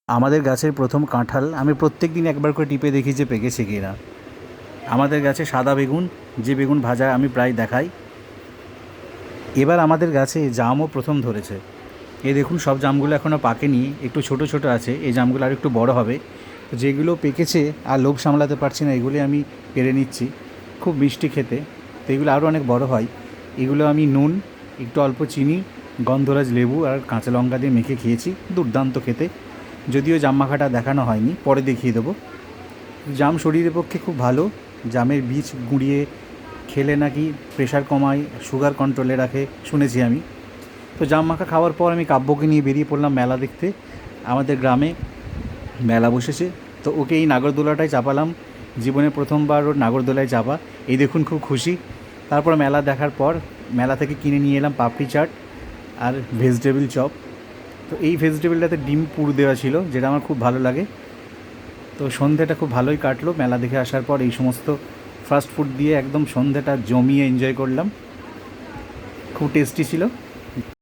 আমাদের গাছের প্রথম কাঁঠাল আমি প্রত্যেক দিন একবার করে টিপে দেখি যে পেকেছে কি না। আমাদের গাছে সাদা বেগুন, যে বেগুন ভাজা আমি প্রায় দেখাই। এবার আমাদের গাছে জামও প্রথম ধরেছে। এই দেখুন, সব জামগুলো এখনও পাকেনি, একটু ছোট ছোট আছে। এই জামগুলো আর একটু বড় হবে। তো যেগুলো পেকেছে আর লোভ সামলাতে পারছি না, এগুলি আমি পেরে নিচ্ছি। খুব মিষ্টি খেতে, তো এগুলো আরও অনেক বড় হয়। এগুলো আমি নুন, একটু অল্প চিনি, গন্ধরাজ লেবু আর কাঁচা লঙ্কা দিয়ে মেখে খেয়েছি, দুর্দান্ত খেতে। যদিও জাম মাখাটা দেখানো হয়নি, পরে দেখিয়ে দেবো। জাম শরীরের পক্ষে খুব ভালো। জামের বীজ গুঁড়িয়ে খেলে নাকি প্রেশার কমায়, সুগার কন্ট্রোলে রাখে, শুনেছি আমি। তো জাম মাখা খাওয়ার পর আমি কাব্যকে নিয়ে বেরিয়ে পড়লাম মেলা দেখতে। আমাদের গ্রামে মেলা বসেছে, তো ওকে এই নাগরদোলাটায় চাপালাম। জীবনে প্রথমবার ওর নাগরদোলায় চাপা। এই দেখুন, খুব খুশি। তারপর মেলা দেখার পর মেলা থেকে কিনে নিয়ে এলাম পাপড়ি চাট আর ভেজিটেবিল চপ। তো এই ভেজিটেবিলটাতে ডিম পুর দেওয়া ছিল, যেটা আমার খুব ভালো লাগে। তো সন্ধ্যেটা খুব ভালোই কাটলো মেলা দেখে আসার পর। এই সমস্ত ফাস্ট ফুড দিয়ে একদম সন্ধ্যেটা জমিয়ে এনজয় করলাম। খুব টেস্টি ছিল।